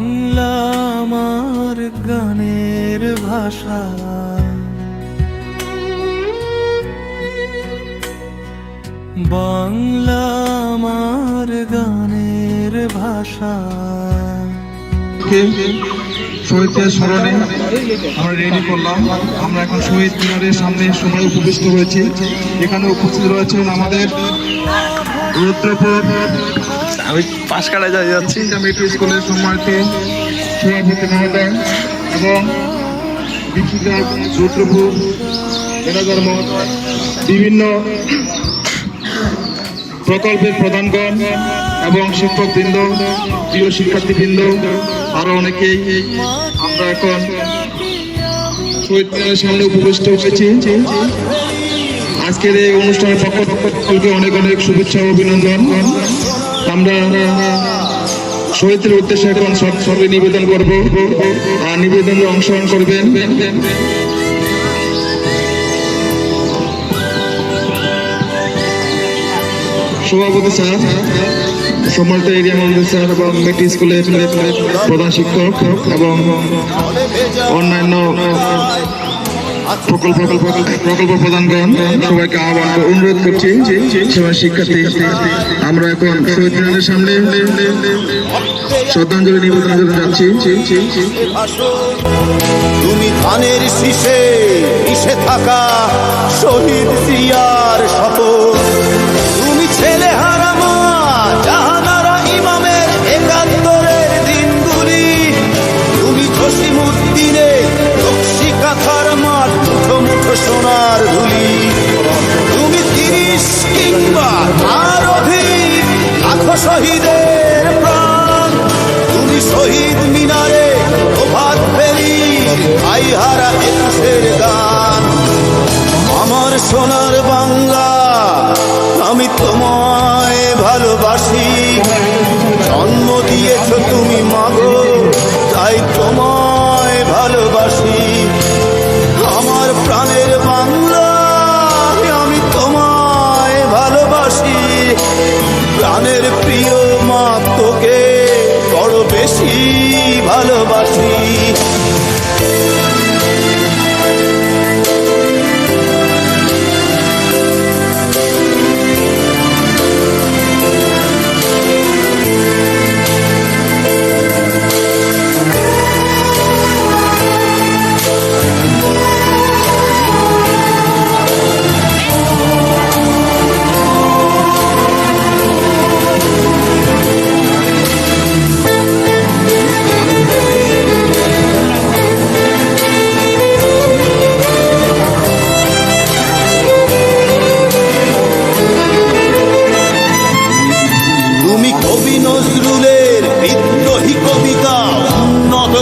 বাংলা আমার গানের ভাষা, বাংলা আমার গানের ভাষা। শহীদদের স্মরণে আমরা রেডি করলাম। আমরা এখন শহীদ মিনারের সামনে সবাই উপবিষ্ট হয়েছি। এখানে উপস্থিত রয়েছেন আমাদের রুদ্রপুর আমি পাশ কাটায় যাচ্ছি মেট্রো স্কুলের সম্মানিত সভাপতি মহোদয় এবং দীপিকা রুদ্রপুর ম্যানেজার মহোদয়, বিভিন্ন প্রকল্পের প্রধানগণ এবং শিক্ষকবৃন্দ, প্রিয় শিক্ষার্থীবৃন্দ, আরো অনেকেই। আমরা এখন শহীদ মিনারের সামনে উপবিষ্ট হয়েছি। আজকের এই অনুষ্ঠানের পক্ষ সকলকে অনেক অনেক শুভেচ্ছা ও অভিনন্দন। আমরা শহীদদের উদ্দেশ্যে এখন সবাই নিবেদন করব, আর নিবেদনে অংশগ্রহণ করবেন সভাপতি স্যার, সম্মানিত এরিয়া ম্যানেজার স্যার এবং মেট্রো স্কুলের প্রধান শিক্ষক এবং অন্যান্য প্রকল্প প্রধানগণ সবাইকে অনুরোধ করছি, সবাই শিক্ষার্থী আমরা এখন শহীদ মিনারের সামনে শ্রদ্ধাঞ্জলি নিবেদন করতে যাচ্ছি। তুমি ধানের শীষে মিশে থাকা শহীদ জিয়ার শপথ, তুমি ছেলে হারা মা জাহানারা ইমামের একাত্তরের দিনগুলি, তুমি জসিমউদ্দিনের নকশি কাঁথার মাঠ মুঠো মুঠো সোনার ধুলি, তুমি 30 কিংবা আর অধিক লাখো শহীদের প্রাণ, তুমি শহীদ মিনারে প্রভাত ফেরি আইহারা একুশের গান। আমার সোনার বাংলা আমি তোমায় ভালোবাসি, জন্ম দিয়েছ তুমি মাগো তাই তোমায় ভালোবাসি। আমার প্রাণের বাংলা আমি তোমায় ভালোবাসি, প্রাণের প্রিয় মা তোকে বড় বেশি ভালোবাসি। কবি নজরুলের বিদ্রোহী কবিতা উন্নত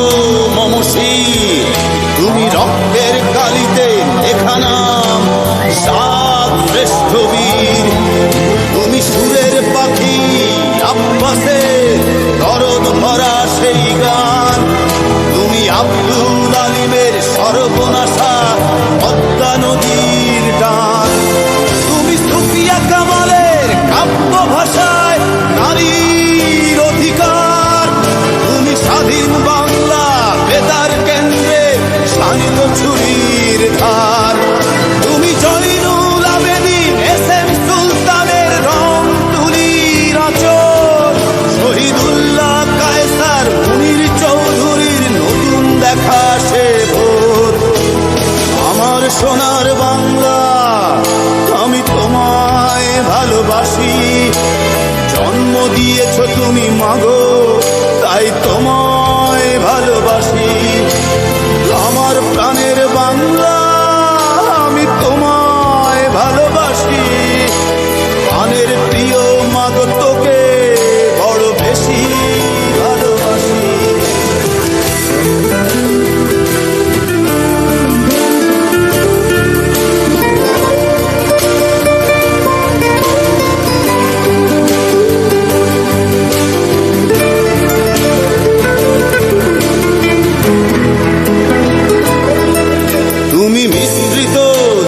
মমশির, তুমি রক্তের কালিতে লেখা নাম সাত শ্রেষ্ঠ বীর, তুমি সুরের পাখি আব্বাসের দরদ ভরা সেই গান, তুমি আব্দুল আলিমের সর্বনাশা পদ্মা নদীর টান, তুমি সুফিয়া কামালের কাব্য ভাষায় নারীর অধিকার, তুমি স্বাধীন বাংলা বেতার কেন্দ্রে শানিত ছুরির ধার, তুমি জয়নুল আবেদিন এস.এম. সুলতানের রং তুলির আঁচল, শহীদুল্লাহ কায়সার মুনির চৌধুরীর নতুন দেখা সে ভোর। আমার সোনার বাংলা আমি তোমায় ভালোবাসি, জন্ম দিয়েছ তুমি মাগো তাই তোমায় ভালোবাসি। আমার প্রাণের বাংলা আমি তোমায়